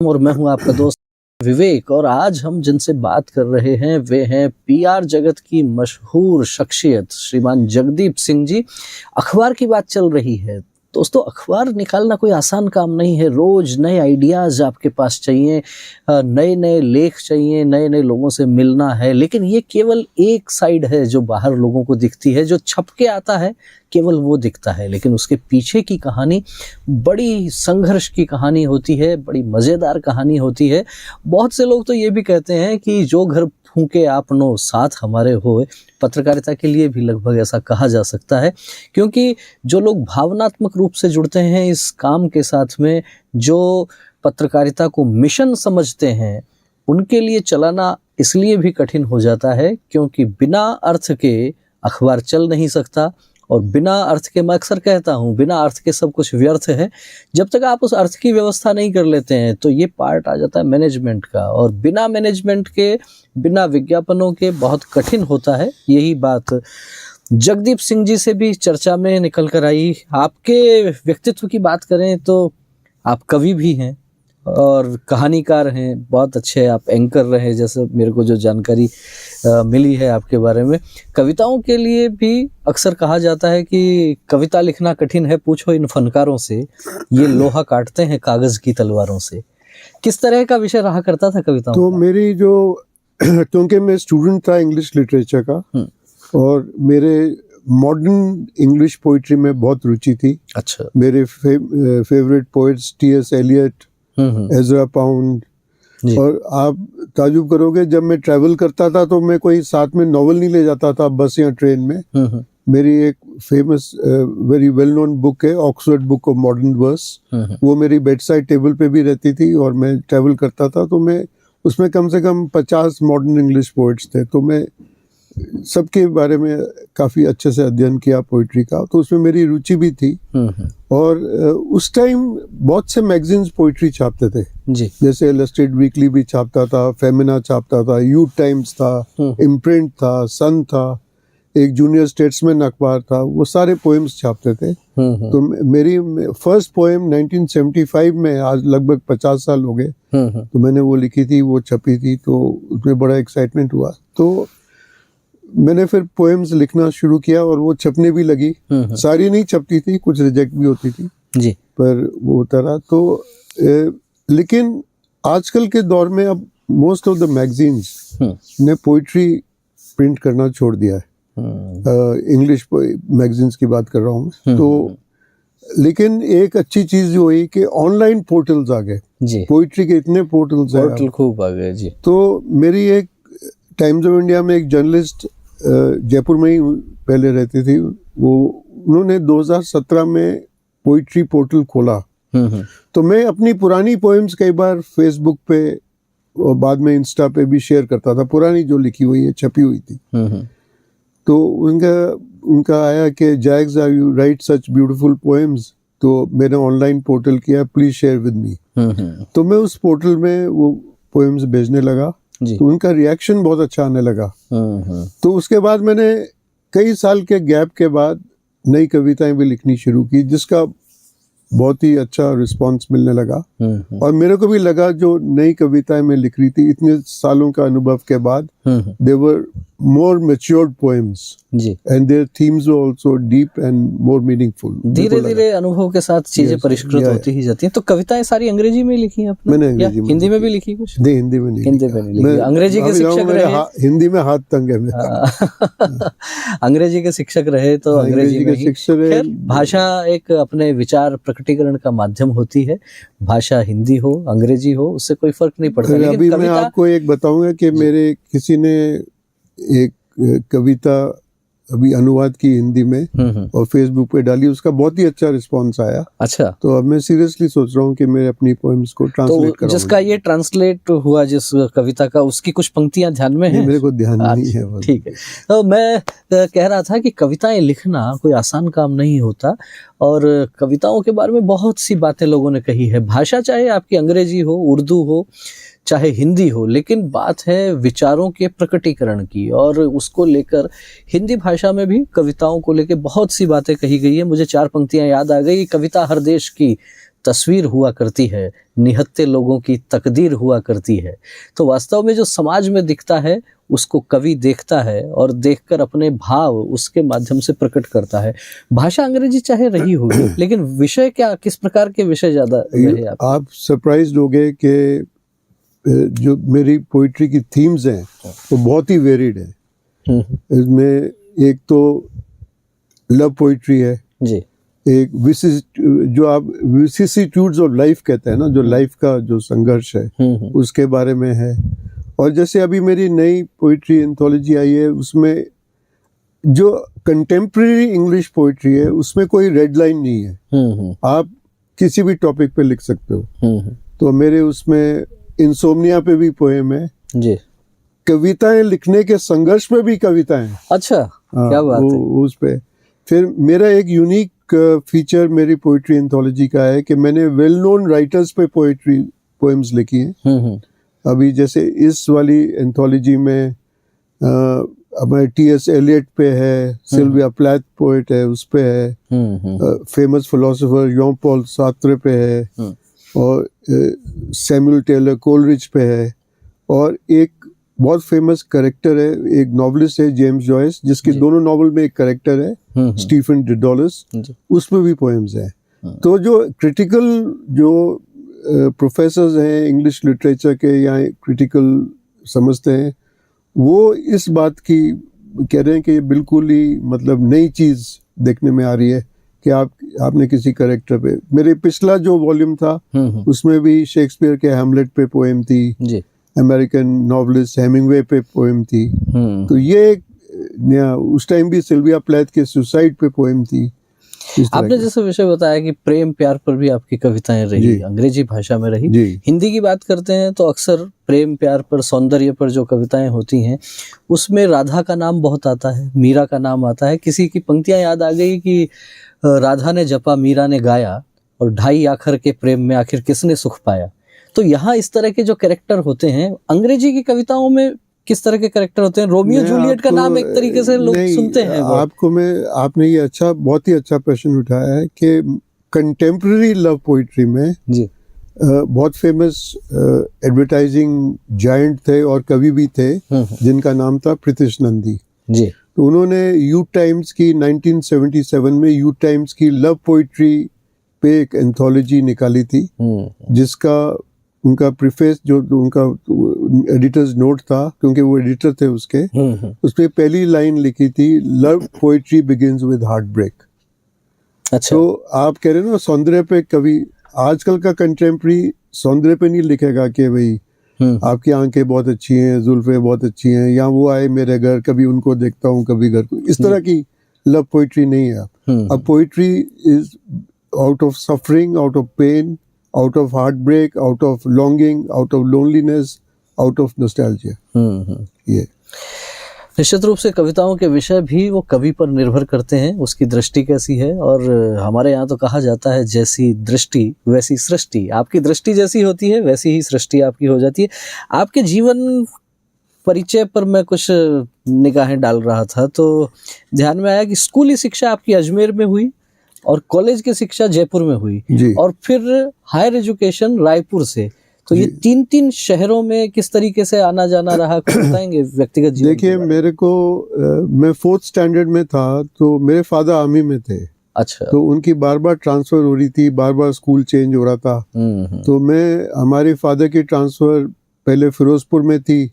और मैं हूं आपका दोस्त विवेक। और आज हम जिनसे बात कर रहे हैं वे हैं पीआर जगत की मशहूर शख्सियत श्रीमान जगदीप सिंह जी। अखबार की बात चल रही है दोस्तों, अखबार निकालना कोई आसान काम नहीं है। रोज नए आइडियाज आपके पास चाहिए, नए नए लेख चाहिए, नए नए लोगों से मिलना है। लेकिन ये केवल एक साइड है जो बाहर लोगों को दिखती है, जो छप के आता है केवल वो दिखता है। लेकिन उसके पीछे की कहानी बड़ी संघर्ष की कहानी होती है, बड़ी मज़ेदार कहानी होती है। बहुत से लोग तो ये भी कहते हैं कि जो घर फूंके आपनो साथ हमारे होए। पत्रकारिता के लिए भी लगभग ऐसा कहा जा सकता है, क्योंकि जो लोग भावनात्मक रूप से जुड़ते हैं इस काम के साथ में, जो पत्रकारिता को मिशन समझते हैं, उनके लिए चलाना इसलिए भी कठिन हो जाता है क्योंकि बिना अर्थ के अखबार चल नहीं सकता। और बिना अर्थ के, मैं अक्सर कहता हूँ, बिना अर्थ के सब कुछ व्यर्थ है। जब तक आप उस अर्थ की व्यवस्था नहीं कर लेते हैं तो ये पार्ट आ जाता है मैनेजमेंट का, और बिना मैनेजमेंट के, बिना विज्ञापनों के बहुत कठिन होता है। यही बात जगदीप सिंह जी से भी चर्चा में निकल कर आई। आपके व्यक्तित्व की बात करें तो आप कवि भी हैं और कहानीकार हैं, बहुत अच्छे आप एंकर रहे, जैसे मेरे को जो जानकारी मिली है आपके बारे में। कविताओं के लिए भी अक्सर कहा जाता है कि कविता लिखना कठिन है, पूछो इन फनकारों से, ये लोहा काटते हैं कागज की तलवारों से। किस तरह का विषय रहा करता था कविताओं तो का? मेरी जो क्योंकि मैं स्टूडेंट था इंग्लिश लिटरेचर का, और मेरे मॉडर्न इंग्लिश पोइट्री में बहुत रुचि थी। अच्छा। मेरे favourite poets T S. Eliot, Ezra Pound. और आप ताजुब करोगे, जब मैं ट्रैवल करता था तो मैं कोई साथ में नॉवल नहीं ले जाता था बस या ट्रेन में। मेरी एक famous very well known book है, Oxford book of modern verse. वो मेरी बेड साइड टेबल पे भी रहती थी, और मैं ट्रैवल करता था तो मैं उसमें कम से कम 50 मॉडर्न इंग्लिश पोइट्स थे। तो मैं सबके बारे में काफ़ी अच्छे से अध्ययन किया पोइट्री का, तो उसमें मेरी रुचि भी थी। और उस टाइम बहुत से मैगजीन्स पोइट्री छापते थे जी। जैसे इलस्ट्रेटेड वीकली भी छापता था, फेमिना छापता था, यूथ टाइम्स था, इम्प्रिंट था, सन था, एक जूनियर स्टेट्समैन अखबार था, वो सारे पोएम्स छापते थे। तो मेरी फर्स्ट पोएम 1975 में, आज लगभग 50 साल हो गए, तो मैंने वो लिखी थी, वो छपी थी, तो उसमें बड़ा एक्साइटमेंट हुआ। तो मैंने फिर पोएम्स लिखना शुरू किया और वो छपने भी लगी। सारी नहीं छपती थी, कुछ रिजेक्ट भी होती थी जी, पर वो होता रहा। तो लेकिन आजकल के दौर में अब मोस्ट ऑफ द मैगजीन्स ने पोइट्री प्रिंट करना छोड़ दिया है। इंग्लिश मैगजीन्स की बात कर रहा हूँ मैं। तो लेकिन एक अच्छी चीज जो हुई कि ऑनलाइन पोर्टल्स आ गए जी। पोइट्री के इतने पोर्टल खूब आ गए जी। तो मेरी एक टाइम्स ऑफ इंडिया में एक जर्नलिस्ट जयपुर में ही पहले रहती थी, उन्होंने 2017 में पोइट्री पोर्टल खोला। तो मैं अपनी पुरानी पोएम्स कई बार फेसबुक पे और बाद में इंस्टा पे भी शेयर करता था, पुरानी जो लिखी हुई है, छपी हुई थी। तो उनका आया कि Jacks, you write such beautiful poems, तो मैंने ऑनलाइन पोर्टल किया, प्लीज शेयर विद मी। तो मैं उस पोर्टल में वो पोएम्स भेजने लगा, तो उनका रिएक्शन बहुत अच्छा आने लगा। तो उसके बाद मैंने कई साल के गैप के बाद नई कविताएं भी लिखनी शुरू की, जिसका बहुत ही अच्छा रिस्पांस मिलने लगा। और मेरे को भी लगा जो नई कविताएं मैं लिख रही थी इतने सालों का अनुभव के बाद, they were more matured poems जी, and their themes were also deep and more meaningful. धीरे धीरे अनुभव के साथ चीजें परिष्कृत होती ही जाती हैं। तो कविताएं सारी अंग्रेजी में लिखी हैं आपने? मैंने अंग्रेजी में, हिंदी में भी लिखी कुछ? नहीं, हिंदी में नहीं। हिंदी में नहीं लिखी। अंग्रेजी के शिक्षक रहे, हिंदी में हाथ तंग है मेरा। अंग्रेजी के शिक्षक रहे तो अंग्रेजी में ही। खैर, भाषा एक अपने विचार प्रकटीकरण का माध्यम होती है। भाषा हिंदी हो, अंग्रेजी हो, उससे कोई फर्क नहीं पड़ता। अभी मैं आपको एक बताऊंगा कि मेरे किसी ने एक कविता अभी अनुवाद की हिंदी में और फेसबुक पे डाली, उसका बहुत ही अच्छा रिस्पांस आया। अच्छा। तो अब मैं सीरियसली सोच रहा हूँ कि मैं अपनी पोएम्स को ट्रांसलेट करूँ। जिसका ये ट्रांसलेट हुआ, जिस कविता का, उसकी कुछ पंक्तियां ध्यान में हैं? मेरे को ध्यान नहीं है। ठीक है। तो मैं कह रहा था कि कविताएं लिखना कोई आसान काम नहीं होता, और कविताओं के बारे में बहुत सी बातें लोगों ने कही है। भाषा चाहे आपकी अंग्रेजी हो, उर्दू हो, चाहे हिंदी हो, लेकिन बात है विचारों के प्रकटीकरण की, और उसको लेकर हिंदी भाषा में भी कविताओं को लेकर बहुत सी बातें कही गई है। मुझे 4 पंक्तियां याद आ गई। कविता हर देश की तस्वीर हुआ करती है, निहत्थे लोगों की तकदीर हुआ करती है। तो वास्तव में जो समाज में दिखता है उसको कवि देखता है और देखकर अपने भाव उसके माध्यम से प्रकट करता है। भाषा अंग्रेजी चाहे रही होगी, लेकिन विषय क्या, किस प्रकार के विषय ज्यादा रहे आप सरप्राइज्ड हो गए कि जो मेरी पोइट्री की थीम्स हैं वो बहुत ही वेरिड है। इसमें एक तो लव पोइट्री है जी। एक जो आप विसिसिट्यूड्स ऑफ लाइफ कहते हैं ना, जो लाइफ का जो संघर्ष है उसके बारे में है। और जैसे अभी मेरी नई पोइट्री एंथोलॉजी आई है, उसमें जो कंटेम्प्रेरी इंग्लिश पोइट्री है उसमें कोई रेड लाइन नहीं है, आप किसी भी टॉपिक पे लिख सकते हो। तो मेरे उसमें इंसोम्निया पे भी पोएम है जी। कविताएं लिखने के संघर्ष में भी कविताएं। अच्छा, क्या बात है। उस पे फिर मेरा एक यूनिक फीचर मेरी पोइट्री एंथोलॉजी का है कि मैंने वेल नोन राइटर्स पे पोएम्स लिखी हैं। अभी जैसे इस वाली एंथोलॉजी में हमारे टी.एस. एलियट पे है, सिल्विया प्लैथ पोएट है उस पे है, फेमस फिलोसोफर जॉन पॉल सार्त्रे पे है, और सैमुअल टेलर कोलरिज पे है, और एक बहुत फेमस कैरेक्टर है, एक नॉवलिस्ट है जेम्स जॉयस, जिसके दोनों नॉवल में एक कैरेक्टर है स्टीफन डिडोलस, उसमें भी पोएम्स हैं। तो जो क्रिटिकल जो प्रोफेसर्स हैं इंग्लिश लिटरेचर के या क्रिटिकल समझते हैं, वो इस बात की कह रहे हैं कि ये बिल्कुल ही मतलब नई चीज़ देखने में आ रही है कि आपने किसी कैरेक्टर पे, मेरे पिछला जो वॉल्यूम था उसमें भी शेक्सपियर के हैमलेट पे पोएम थी जी। अमेरिकन नॉवलिस्ट हेमिंगवे पे पोएम थी। तो ये नया, उस टाइम भी सिल्विया प्लैथ के सुसाइड पे पोएम थी। आपने जैसे विषय बताया कि प्रेम प्यार पर भी आपकी कविताएं रही, अंग्रेजी भाषा में रही। हिंदी की बात करते हैं तो अक्सर प्रेम प्यार पर, सौंदर्य पर जो कविताएं होती हैं उसमें राधा का नाम बहुत आता है, मीरा का नाम आता है। किसी की पंक्तियां याद आ गई कि राधा ने जपा मीरा ने गाया, और ढाई आखर के प्रेम में आखिर किसने सुख पाया। तो यहाँ इस तरह के जो कैरेक्टर होते हैं, अंग्रेजी की कविताओं में किस तरह के कैरेक्टर होते हैं? रोमियो जूलियट का नाम एक तरीके से लोग सुनते हैं। आपने ये बहुत ही अच्छा प्रश्न उठाया है कि कंटेम्प्रेरी लव पोइट्री में जी बहुत फेमस एडवर्टाइजिंग जायंट थे और कवि भी थे जिनका नाम था प्रीतिश नंदी जी। तो उन्होंने यू टाइम्स की 1977 में यू टाइम्स की लव पोइट्री पे एक एंथोलॉजी निकाली थी, जिसका उनका प्रीफेस जो उनका एडिटर्स नोट था, क्योंकि वो एडिटर थे उसके, उस पे पहली लाइन लिखी थी, love poetry begins with heart break. अच्छा। तो आप कह रहे हो ना सौंदर्य पे, कवि आजकल का कंटेम्प्रेरी सौंदर्य पे नहीं लिखेगा कि भाई आपकी आंखें बहुत अच्छी हैं, जुल्फे बहुत अच्छी हैं, या वो आए मेरे घर, कभी उनको देखता हूँ कभी घर को, इस तरह की लव पोइट्री नहीं है। अब poetry is out of suffering, out of pain, out of heartbreak, out of longing, out of loneliness, out of nostalgia। ये निश्चित रूप से कविताओं के विषय भी वो कवि पर निर्भर करते हैं, उसकी दृष्टि कैसी है। और हमारे यहाँ तो कहा जाता है जैसी दृष्टि वैसी सृष्टि। आपकी दृष्टि जैसी होती है वैसी ही सृष्टि आपकी हो जाती है। आपके जीवन परिचय पर मैं कुछ निगाहें डाल रहा था तो ध्यान में आया कि स्कूली शिक्षा आपकी अजमेर में हुई और कॉलेज की शिक्षा जयपुर में हुई, और फिर हायर एजुकेशन रायपुर से। तो ये तीन शहरों में किस तरीके से आना जाना रहा, कुछ बताएंगे व्यक्तिगत जीवन? देखिए, मेरे को मैं 4th स्टैंडर्ड में था तो मेरे फादर आर्मी में थे। अच्छा। तो उनकी बार बार ट्रांसफर हो रही थी, बार बार स्कूल चेंज हो रहा था। तो हमारे फादर की ट्रांसफर पहले फिरोजपुर में थी,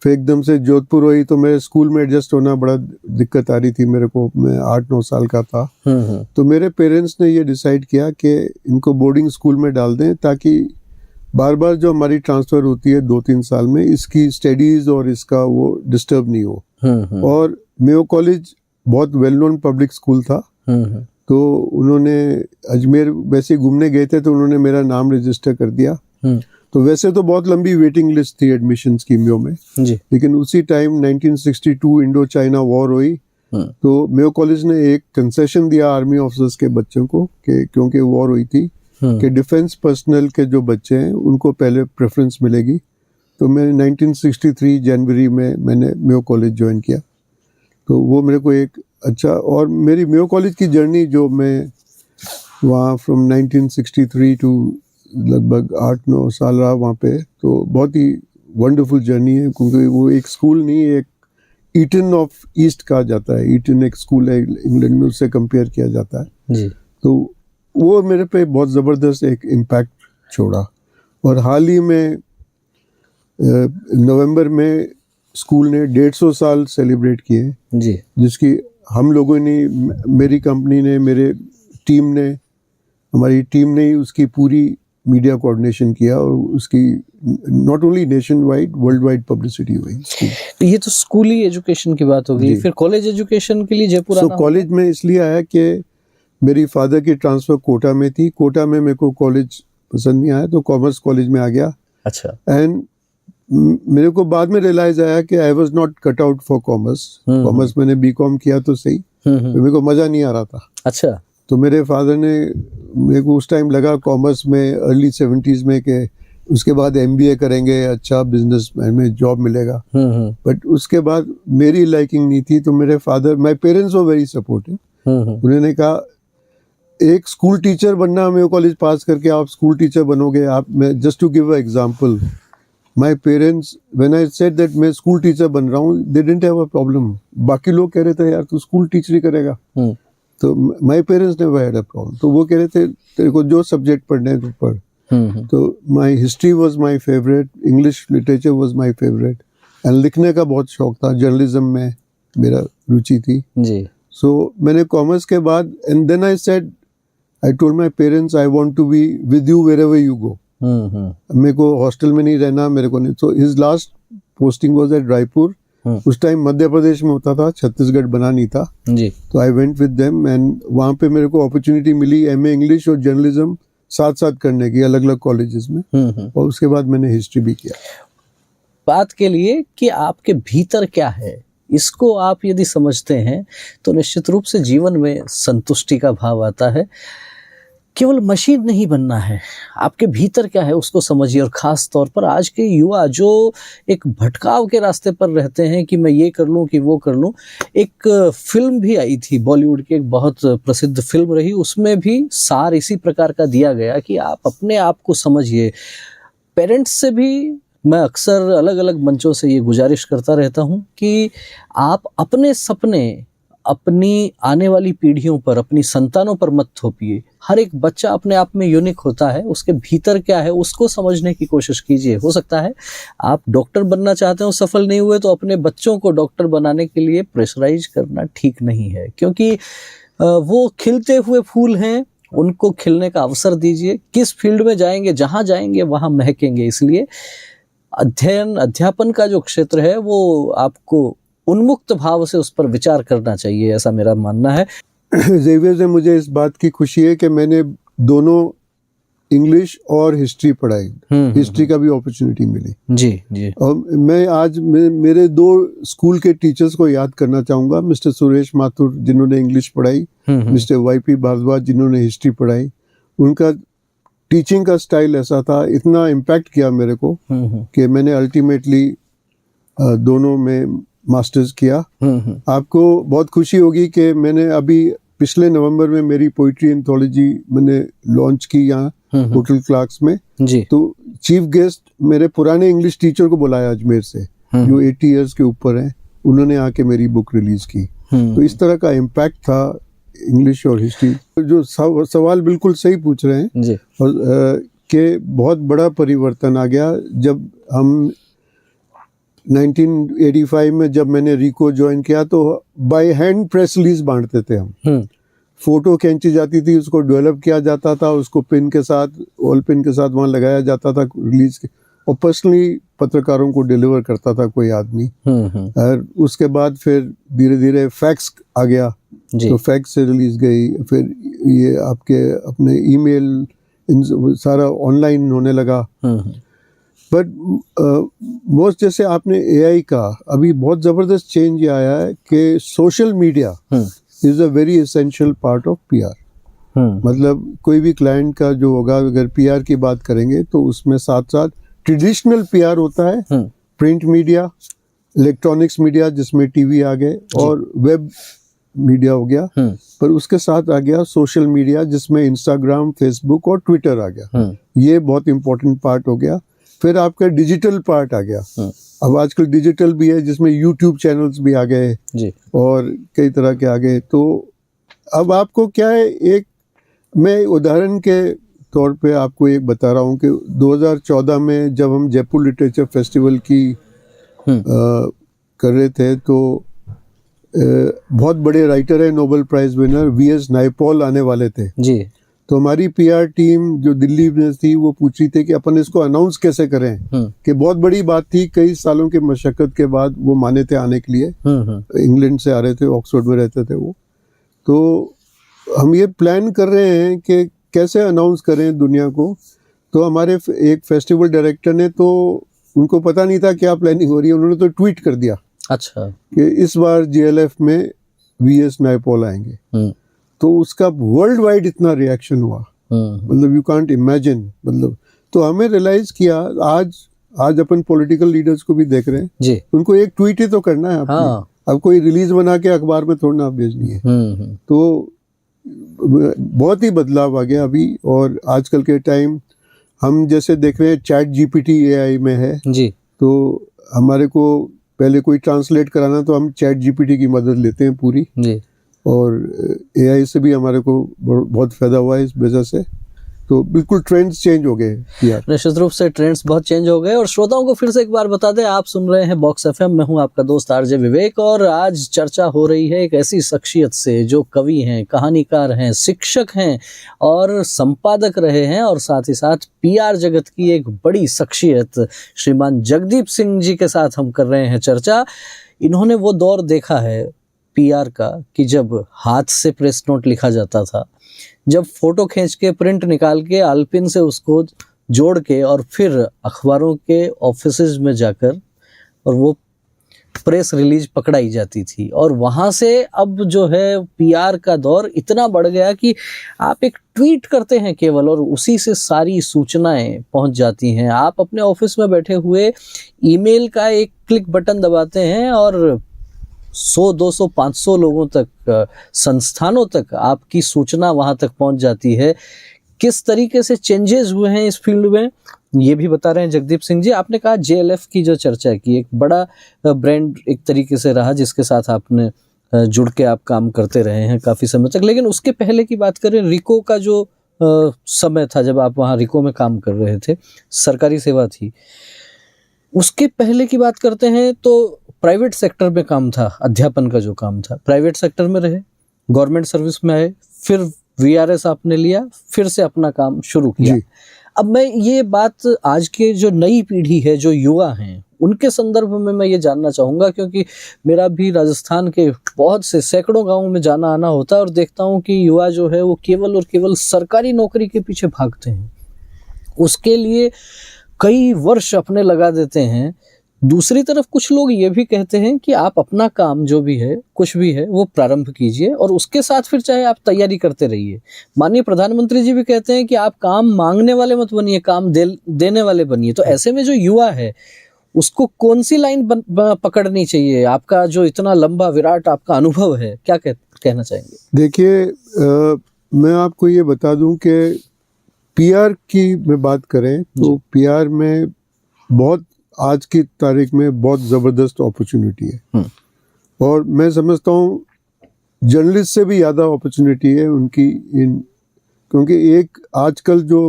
फिर एकदम से जोधपुर हुई, तो मेरे स्कूल में एडजस्ट होना बड़ा दिक्कत आ रही थी मेरे को। मैं 8-9 साल का था। तो मेरे पेरेंट्स ने ये डिसाइड किया कि इनको बोर्डिंग स्कूल में डाल दें, ताकि बार बार जो हमारी ट्रांसफर होती है 2-3 साल में, इसकी स्टडीज और इसका वो डिस्टर्ब नहीं हो। और मेयो कॉलेज बहुत वेल नोन पब्लिक स्कूल था। तो उन्होंने अजमेर वैसे घूमने गए थे तो उन्होंने मेरा नाम रजिस्टर कर दिया। तो वैसे तो बहुत लंबी वेटिंग लिस्ट थी एडमिशन स्कीमियों में जी। लेकिन उसी टाइम 1962 इंडो चाइना वॉर हुई, तो मेयो कॉलेज ने एक कंसेशन दिया आर्मी ऑफिसर्स के बच्चों को कि क्योंकि वॉर हुई थी कि डिफेंस पर्सनल के जो बच्चे हैं उनको पहले प्रेफरेंस मिलेगी। तो मैंने 1963 जनवरी में मैंने मेयो कॉलेज ज्वाइन किया। तो वो मेरे को एक अच्छा, और मेरी मेयो कॉलेज की जर्नी जो मैं वहाँ फ्रॉम 1963 टू लगभग 8-9 साल रहा वहाँ पे। तो बहुत ही वंडरफुल जर्नी है, क्योंकि वो एक स्कूल नहीं, एक ईटन ऑफ ईस्ट कहा जाता है। ईटन एक स्कूल है इंग्लैंड में, उससे कंपेयर किया जाता है जी। तो वो मेरे पे बहुत ज़बरदस्त एक इम्पैक्ट छोड़ा। और हाल ही में नवंबर में स्कूल ने 150 साल सेलिब्रेट किए, जी। जिसकी हम लोगों ने, मेरी कंपनी ने, मेरे टीम ने, हमारी टीम ने उसकी पूरी मीडिया कोऑर्डिनेशन किया और उसकी not only nation wide, world wide publicity हुई स्कूल। तो ये तो स्कूली एजुकेशन की बात हो गई, फिर कॉलेज एजुकेशन के लिए जयपुर आना कॉलेज में इसलिए आया कि मेरी फादर की ट्रांसफर कोटा में थी। कोटा में मेरे को कॉलेज पसंद नहीं आया, तो कॉमर्स कॉलेज में आ गया। अच्छा। एंड मेरे को बाद में रियलाइज आया कि I was not cut out for commerce. Commerce मैंने बीकॉम किया तो सही, मेरे को मजा नहीं आ रहा था। अच्छा। तो मेरे फादर ने, मेरे को उस टाइम लगा कॉमर्स में अर्ली 70s में कि उसके बाद MBA करेंगे, अच्छा बिजनेस में जॉब मिलेगा। बट उसके बाद मेरी लाइकिंग नहीं थी। तो मेरे father, my parents were very supportive. उन्होंने कहा एक स्कूल टीचर बनना, मेरे कॉलेज पास करके आप स्कूल टीचर बनोगे। आप, मैं just to give a example, my parents when I said that मैं स्कूल टीचर बन रहा हूँ, they didn't have a problem. बाकी लोग कह रहे थे यार तू स्कूल टीचर ही करेगा, तो my parents never had a problem. तो वो कह रहे थे तेरे को जो सब्जेक्ट पढ़ने हैं तो पढ़। तो my history was my favourite, English literature was my favourite, and लिखने का बहुत शौक था, जर्नलिज्म में मेरा रुचि थी जी। सो मैंने कॉमर्स के बाद, and then I said, I told my parents I want to be with you wherever you go. मेरे को हॉस्टल में नहीं रहना, मेरे को नहीं। So his last posting was at Raipur. उस टाइम मध्य प्रदेश में होता था, छत्तीसगढ़ बना नहीं था जी। तो I went with them, and वहाँ पे मेरे को अपॉर्चुनिटी मिली MA इंग्लिश और जर्नलिज्म साथ साथ करने की, अलग अलग कॉलेजेस में। और उसके बाद मैंने हिस्ट्री भी किया। बात के लिए कि आपके भीतर क्या है, इसको आप यदि समझते हैं तो निश्चित रूप से जीवन में संतुष्टि का भाव आता है। केवल मशीन नहीं बनना है, आपके भीतर क्या है उसको समझिए। और खास तौर पर आज के युवा जो एक भटकाव के रास्ते पर रहते हैं कि मैं ये कर लूं कि वो कर लूं। एक फिल्म भी आई थी बॉलीवुड की, एक बहुत प्रसिद्ध फिल्म रही, उसमें भी सार इसी प्रकार का दिया गया कि आप अपने आप को समझिए। पेरेंट्स से भी मैं अक्सर अलग अलग मंचों से ये गुजारिश करता रहता हूँ कि आप अपने सपने अपनी आने वाली पीढ़ियों पर, अपनी संतानों पर मत थोपिए। हर एक बच्चा अपने आप में यूनिक होता है, उसके भीतर क्या है उसको समझने की कोशिश कीजिए। हो सकता है आप डॉक्टर बनना चाहते हो, सफल नहीं हुए, तो अपने बच्चों को डॉक्टर बनाने के लिए प्रेशराइज करना ठीक नहीं है, क्योंकि वो खिलते हुए फूल हैं, उनको खिलने का अवसर दीजिए। किस फील्ड में जाएंगे, जहां जाएंगे वहां महकेंगे। इसलिए अध्यापन का जो क्षेत्र है वो आपको उन्मुक्त भाव से उस पर विचार करना चाहिए, ऐसा मेरा मानना है। ज़ेवियर से मुझे इस बात की खुशी है कि मैंने दोनों इंग्लिश और हिस्ट्री पढ़ाई। हिस्ट्री का भी अपॉर्चुनिटी मिली जी जी। और मैं आज मेरे 2 स्कूल के टीचर्स को याद करना चाहूँगा, मिस्टर सुरेश माथुर जिन्होंने इंग्लिश पढ़ाई, मिस्टर YP भारद्वाज जिन्होंने हिस्ट्री पढ़ाई। उनका टीचिंग का स्टाइल ऐसा था, इतना इम्पैक्ट किया मेरे को कि मैंने अल्टीमेटली दोनों में मास्टर्स किया। आपको बहुत खुशी होगी कि मैंने अभी पिछले नवंबर में मेरी पोइट्री एंथोलॉजी मैंने लॉन्च की यहाँ होटल क्लार्क्स में जी। तो चीफ गेस्ट मेरे पुराने इंग्लिश टीचर को बुलाया अजमेर से, जो 80 इयर्स के ऊपर हैं, उन्होंने आके मेरी बुक रिलीज की। तो इस तरह का इम्पैक्ट था इंग्लिश और हिस्ट्री। जो सवाल बिल्कुल सही पूछ रहे हैं जी। और कि बहुत बड़ा परिवर्तन आ गया जब हम 1985 में जब मैंने रिको ज्वाइन किया तो बाय हैंड प्रेस रिलीज बांटते थे हम। फोटो खींची जाती थी, उसको डेवलप किया जाता था, उसको पिन के साथ, ऑल पिन के साथ वहाँ लगाया जाता था रिलीज के, और पर्सनली पत्रकारों को डिलीवर करता था कोई आदमी। और उसके बाद फिर धीरे धीरे फैक्स आ गया, तो फैक्स से रिलीज गई, फिर ये आपके अपने ईमेल सारा ऑनलाइन होने लगा। बट मोस्ट जैसे आपने AI का, अभी बहुत ज़बरदस्त चेंज ये आया है कि social media is a very essential part of PR। मतलब कोई भी क्लाइंट का जो होगा, अगर PR की बात करेंगे तो उसमें साथ साथ ट्रेडिशनल PR होता है, प्रिंट मीडिया, इलेक्ट्रॉनिक्स मीडिया जिसमें TV आ गए, और मीडिया हो गया, पर उसके साथ आ गया सोशल मीडिया, जिसमें इंस्टाग्राम, फेसबुक और ट्विटर आ गया। ये बहुत इंपॉर्टेंट पार्ट हो गया। फिर आपका डिजिटल पार्ट आ गया। अब आजकल डिजिटल भी है, जिसमें यूट्यूब चैनल्स भी आ गए जी। और कई तरह के आ गए। तो अब आपको क्या है, एक मैं उदाहरण के तौर पे आपको एक बता रहा हूँ कि 2014 में जब हम जयपुर लिटरेचर फेस्टिवल की कर रहे थे, तो बहुत बड़े राइटर है, Nobel prize winner VS Naipaul आने वाले थे जी। तो हमारी पीआर टीम जो दिल्ली में थी वो पूछ रही थी कि अपन इसको अनाउंस कैसे करें, कि बहुत बड़ी बात थी, कई सालों के मशक्कत के बाद वो माने थे आने के लिए। इंग्लैंड से आ रहे थे, ऑक्सफोर्ड में रहते थे वो। तो हम ये प्लान कर रहे हैं कि कैसे अनाउंस करें दुनिया को। तो हमारे एक फेस्टिवल डायरेक्टर ने, तो उनको पता नहीं था क्या प्लानिंग हो रही है, उन्होंने तो ट्वीट कर दिया अच्छा कि इस बार जीएलएफ में वीएस नायपॉल आएंगे। तो उसका वर्ल्ड वाइड इतना रिएक्शन हुआ, मतलब यू कांट इमेजिन। मतलब तो हमें रियलाइज किया, आज अपन पॉलिटिकल लीडर्स को भी देख रहे हैं जी। उनको एक ट्वीट ही तो करना है आपने। अब कोई रिलीज बना के अखबार में थोड़ा ना भेजनी है। तो बहुत ही बदलाव आ गया अभी। और आजकल के टाइम हम जैसे देख रहे हैं, चैट जीपीटी एआई में है जी। तो हमारे को पहले कोई ट्रांसलेट कराना तो हम चैट जीपीटी की मदद लेते हैं पूरी जी। और एआई से भी हमारे को बहुत फायदा हुआ है इस वजह से। तो बिल्कुल ट्रेंड्स चेंज हो गए यार। निश्चित रूप से ट्रेंड्स बहुत चेंज हो गए। और श्रोताओं को फिर से एक बार बता दें, आप सुन रहे हैं बॉक्स एफएम, मैं हूं आपका दोस्त आरजे विवेक, और आज चर्चा हो रही है एक ऐसी शख्सियत से जो कवि हैं, कहानीकार हैं, शिक्षक हैं और संपादक रहे हैं, और साथ ही साथ पीआर जगत की एक बड़ी शख्सियत श्रीमान जगदीप सिंह जी के साथ हम कर रहे हैं चर्चा। इन्होंने वो दौर देखा है पीआर का कि जब हाथ से प्रेस नोट लिखा जाता था, जब फोटो खींच के प्रिंट निकाल के आलपिन से उसको जोड़ के और फिर अखबारों के ऑफिसेज में जाकर और वो प्रेस रिलीज पकड़ाई जाती थी। और वहां से अब जो है पीआर का दौर इतना बढ़ गया कि आप एक ट्वीट करते हैं केवल और उसी से सारी सूचनाएं पहुंच जाती हैं। आप अपने ऑफिस में बैठे हुए ईमेल का एक क्लिक बटन दबाते हैं और 100, 200, 500 लोगों तक, संस्थानों तक आपकी सूचना वहां तक पहुंच जाती है। किस तरीके से चेंजेस हुए हैं इस फील्ड में, ये भी बता रहे हैं जगदीप सिंह जी। आपने कहा जेएलएफ की जो चर्चा की, एक बड़ा ब्रांड एक तरीके से रहा जिसके साथ आपने जुड़ के आप काम करते रहे हैं काफी समय तक। लेकिन उसके पहले की बात करें, रिको का जो समय था जब आप वहाँ रिको में काम कर रहे थे, सरकारी सेवा थी, उसके पहले की बात करते हैं तो प्राइवेट सेक्टर में काम था, अध्यापन का जो काम था प्राइवेट सेक्टर में रहे, गवर्नमेंट सर्विस में आए, फिर वीआरएस आपने लिया, फिर से अपना काम शुरू किया। अब मैं ये बात आज के जो नई पीढ़ी है, जो युवा हैं, उनके संदर्भ में मैं ये जानना चाहूँगा, क्योंकि मेरा भी राजस्थान के बहुत से सैकड़ों गाँवों में जाना आना होता है और देखता हूँ कि युवा जो है वो केवल और केवल सरकारी नौकरी के पीछे भागते हैं, उसके लिए कई वर्ष अपने लगा देते हैं। दूसरी तरफ कुछ लोग ये भी कहते हैं कि आप अपना काम जो भी है, कुछ भी है, वो प्रारंभ कीजिए और उसके साथ फिर चाहे आप तैयारी करते रहिए। माननीय प्रधानमंत्री जी भी कहते हैं कि आप काम मांगने वाले मत बनिए, काम देने वाले बनिए। तो ऐसे में जो युवा है उसको कौन सी लाइन पकड़नी चाहिए? आपका जो इतना लंबा विराट आपका अनुभव है, क्या कहना चाहेंगे? देखिए, मैं आपको ये बता दूं कि पीआर की में बात करें तो पीआर में बहुत आज की तारीख में बहुत ज़बरदस्त अपॉर्चुनिटी है और मैं समझता हूँ जर्नलिस्ट से भी ज़्यादा अपॉर्चुनिटी है उनकी क्योंकि एक आजकल जो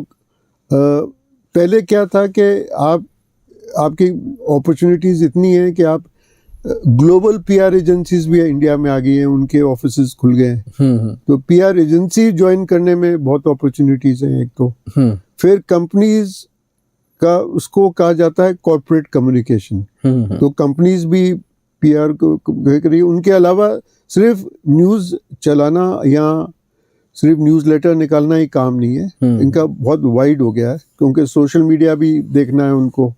पहले क्या था कि आपकी अपॉर्चुनिटीज़ इतनी हैं कि आप ग्लोबल पीआर एजेंसीज भी इंडिया में आ गई हैं, उनके ऑफिसेज खुल गए हैं। तो पीआर एजेंसी ज्वाइन करने में बहुत अपॉर्चुनिटीज़ हैं एक तो। फिर कंपनीज का उसको कहा जाता है कॉर्पोरेट कम्युनिकेशन। तो कंपनीज भी पीआर को करिए। उनके अलावा सिर्फ न्यूज़ चलाना या सिर्फ न्यूज़लेटर निकालना ही काम नहीं है, इनका बहुत वाइड हो गया है क्योंकि सोशल मीडिया भी देखना है उनको,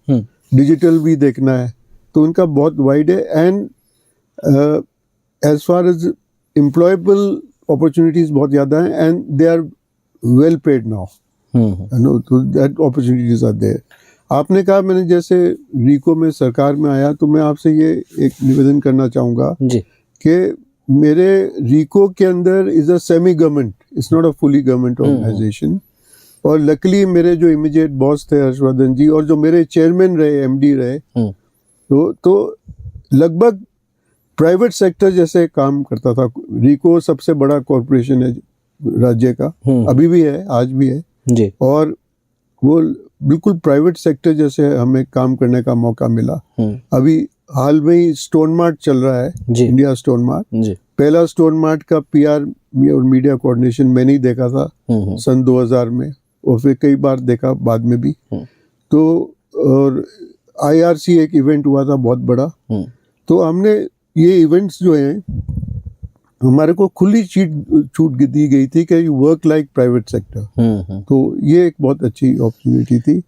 डिजिटल भी देखना है, तो उनका बहुत वाइड है। And as far as employable opportunities बहुत ज़्यादा हैं and they are well paid now, तो दैट अपॉर्चुनिटीज़ आर देयर। आपने कहा, मैंने जैसे रिको में सरकार में आया तो मैं आपसे ये एक निवेदन करना चाहूँगा कि मेरे रिको के अंदर is a semi government, it's not a fully government organisation. और लकीली मेरे जो इमीडिएट बॉस थे हर्षवर्धन जी, और जो मेरे चेयरमैन रहे, एमडी रहे, तो लगभग प्राइवेट सेक्टर जैसे काम करता था। रिको सबसे बड़ा कॉरपोरेशन है राज्य का, अभी भी है, आज भी है जी। और वो बिल्कुल प्राइवेट सेक्टर जैसे हमें काम करने का मौका मिला। अभी हाल में ही स्टोन मार्ट चल रहा है जी। इंडिया स्टोन मार्ट जी। पहला स्टोन मार्ट का पीआर और मीडिया कोऑर्डिनेशन मैंने ही देखा था सन 2000 में, और फिर कई बार देखा बाद में भी। तो और आईआरसी एक इवेंट हुआ था बहुत बड़ा, तो हमने ये इवेंट्स जो हैं हमारे को खुली छूट दी गई थी कि you work like private sector. तो ये एक बहुत अच्छी अपॉर्चुनिटी थी।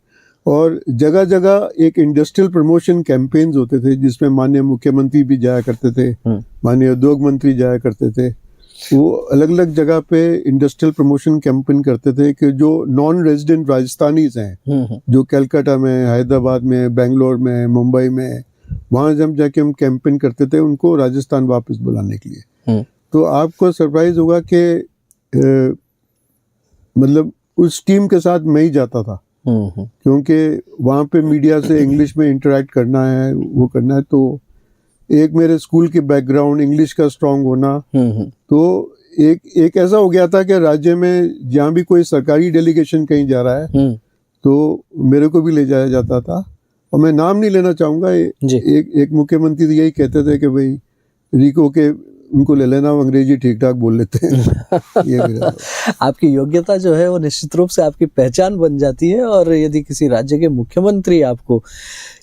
और जगह जगह एक इंडस्ट्रियल प्रमोशन कैंपेन्स होते थे जिसमें माननीय मुख्यमंत्री भी जाया करते थे, माननीय उद्योग मंत्री जाया करते थे। वो अलग अलग जगह पे इंडस्ट्रियल प्रमोशन कैंपेन करते थे कि जो नॉन रेजिडेंट राजस्थानीज हैं, जो कलकत्ता में, हैदराबाद में, बेंगलोर में, मुंबई में, वहाँ जब जाके हम कैंपेन करते थे उनको राजस्थान वापस बुलाने के लिए। तो आपको सरप्राइज होगा कि मतलब उस टीम के साथ मैं ही जाता था, क्योंकि वहाँ पे मीडिया से इंग्लिश में इंटरेक्ट करना है, वो करना है। तो एक मेरे स्कूल के बैकग्राउंड इंग्लिश का स्ट्रांग होना, तो एक ऐसा हो गया था कि राज्य में जहाँ भी कोई सरकारी डेलीगेशन कहीं जा रहा है तो मेरे को भी ले जाया जाता था। और मैं नाम नहीं लेना चाहूँगा, एक मुख्यमंत्री तो यही कहते थे कि भाई रिको के उनको ले लेना, वो अंग्रेजी ठीक ठाक बोल लेते हैं। ये मेरा आपकी योग्यता जो है वो निश्चित रूप से आपकी पहचान बन जाती है। और यदि किसी राज्य के मुख्यमंत्री आपको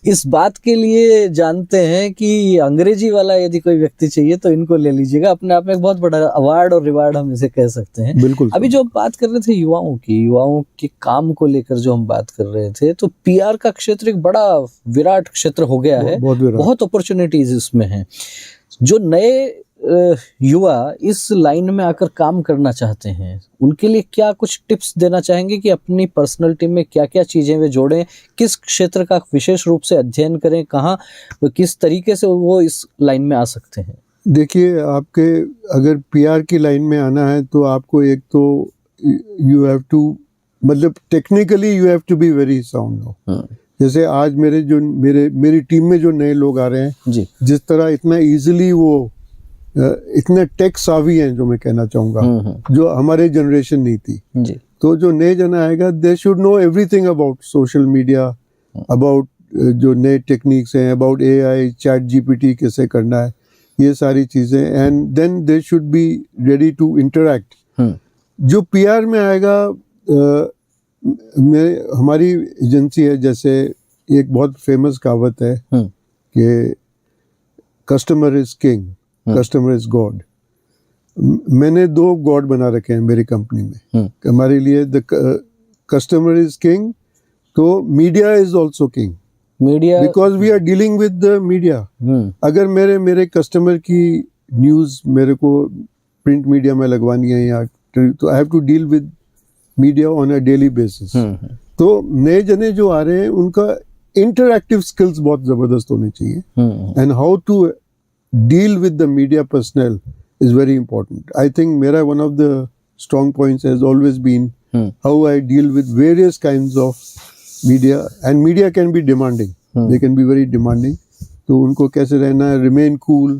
इस बात के लिए जानते हैं कि अंग्रेजी वाला यदि कोई व्यक्ति चाहिए तो इनको ले लीजिएगा, अपने आप में एक बहुत बड़ा अवार्ड और रिवार्ड हम इसे कह सकते हैं। बिल्कुल। अभी जो हम बात कर रहे थे युवाओं के काम को लेकर जो हम बात कर रहे थे, तो पीआर का क्षेत्र एक बड़ा विराट क्षेत्र हो गया है, बहुत अपॉर्चुनिटीज इसमें हैं। जो नए युवा इस लाइन में आकर काम करना चाहते हैं उनके लिए क्या कुछ टिप्स देना चाहेंगे कि अपनी पर्सनैलिटी में क्या क्या चीजें वे जोड़ें, किस क्षेत्र का विशेष रूप से अध्ययन करें, कहाँ किस तरीके से वो इस लाइन में आ सकते हैं? देखिए, आपके अगर पीआर की लाइन में आना है तो आपको एक तो यू हैव टू, मतलब technically you have to be very sound. जैसे आज मेरी टीम में जो नए लोग आ रहे हैं जी, जिस तरह इतना इजीली वो इतने टेक सावी हैं, जो मैं कहना चाहूँगा, जो हमारे जनरेशन नहीं थी जी। तो जो नए जन आएगा they should know everything about social media, about जो नए टेक्निक्स हैं, अबाउट एआई, चैट जीपीटी कैसे करना है, ये सारी चीज़ें। And then they should be ready to interact. जो पीआर में आएगा, हमारी एजेंसी है, जैसे एक बहुत फेमस कहावत है कि customer is king, customer is God. मैंने 2 गॉड बना रखे हैं मेरी कंपनी में। हमारे लिए द कस्टमर इज किंग, तो media is also king, media, because we are dealing with the media. अगर मेरे कस्टमर की न्यूज मेरे को प्रिंट मीडिया में लगवानी है या तो I have to deal with media on a daily basis. तो नए जने जो आ रहे हैं उनका इंटरैक्टिव स्किल्स बहुत जबरदस्त होने चाहिए, and how to deal with the media personnel is very important. I think mera one of the strong points has always been how I deal with various kinds of media, and media can be demanding. They can be very demanding. तो उनको कैसे रहना है, remain cool,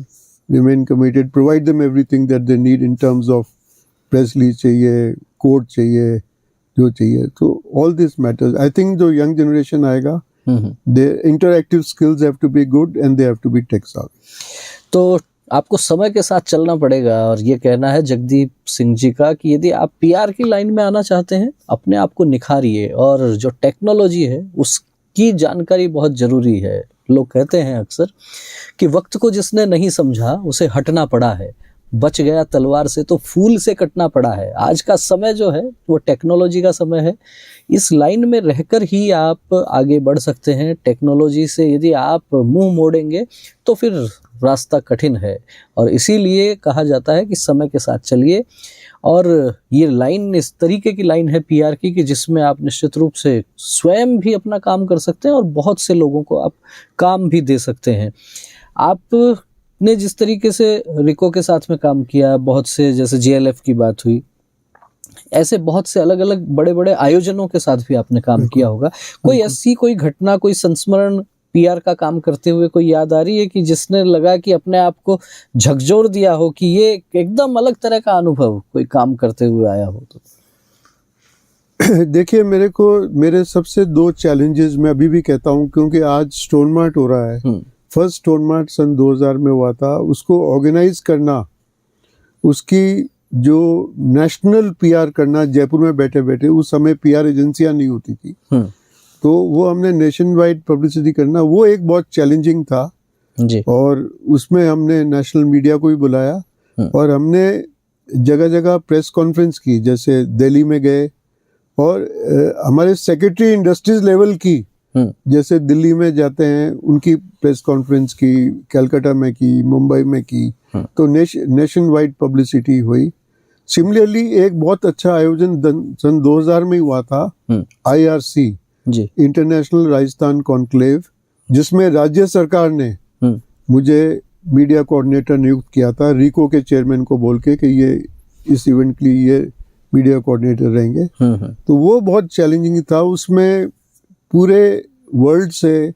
remain committed, provide them everything that they need in terms of press release चाहिए, quote चाहिए, जो चाहिए। तो all this matters. I think जो young generation आएगा, their interactive skills have to be good and they have to be tech savvy. तो आपको समय के साथ चलना पड़ेगा, और ये कहना है जगदीप सिंह जी का कि यदि आप पीआर की लाइन में आना चाहते हैं, अपने आप को निखारिए, और जो टेक्नोलॉजी है उसकी जानकारी बहुत जरूरी है। लोग कहते हैं अक्सर कि वक्त को जिसने नहीं समझा उसे हटना पड़ा है, बच गया तलवार से तो फूल से कटना पड़ा है। आज का समय जो है वो टेक्नोलॉजी का समय है। इस लाइन में रहकर ही आप आगे बढ़ सकते हैं। टेक्नोलॉजी से यदि आप मुंह मोड़ेंगे तो फिर रास्ता कठिन है, और इसीलिए कहा जाता है कि समय के साथ चलिए। और ये लाइन इस तरीके की लाइन है पीआर की कि जिसमें आप निश्चित रूप से स्वयं भी अपना काम कर सकते हैं और बहुत से लोगों को आप काम भी दे सकते हैं। आप आपने जिस तरीके से रिको के साथ में काम किया, बहुत से जैसे JLF की बात हुई, ऐसे बहुत से अलग अलग बड़े बड़े आयोजनों के साथ भी आपने काम किया होगा। कोई ऐसी कोई घटना, कोई संस्मरण PR का काम करते हुए कोई याद आ रही है कि जिसने लगा कि अपने आप को झकझोर दिया हो कि ये एकदम अलग तरह का अनुभव कोई काम करते हुए आया हो? तो देखिए, मेरे सबसे 2 चैलेंजेस मैं अभी भी कहता हूँ, क्योंकि आज स्टोन मार्ट हो रहा है। फर्स्ट स्टोन मार्ट सन 2000 में हुआ था, उसको ऑर्गेनाइज करना, उसकी जो नेशनल PR करना, जयपुर में बैठे बैठे, उस समय PR एजेंसियां नहीं होती थी, तो वो हमने नेशन वाइड पब्लिसिटी करना, वो एक बहुत चैलेंजिंग था जी। और उसमें हमने नेशनल मीडिया को भी बुलाया और हमने जगह जगह प्रेस कॉन्फ्रेंस की, जैसे दिल्ली में गए और हमारे सेक्रेटरी इंडस्ट्रीज लेवल की, जैसे दिल्ली में जाते हैं उनकी प्रेस कॉन्फ्रेंस की, कलकत्ता में की, मुंबई में की, तो नेशन वाइड पब्लिसिटी हुई। सिमिलरली एक बहुत अच्छा आयोजन सन 2000 में हुआ था, IRC जी, इंटरनेशनल राजस्थान कॉन्क्लेव, जिसमें राज्य सरकार ने मुझे मीडिया कोऑर्डिनेटर नियुक्त किया था, रिको के चेयरमैन को बोल के कि ये इस इवेंट के लिए ये मीडिया कोऑर्डिनेटर रहेंगे। तो वो बहुत चैलेंजिंग था। उसमें पूरे वर्ल्ड से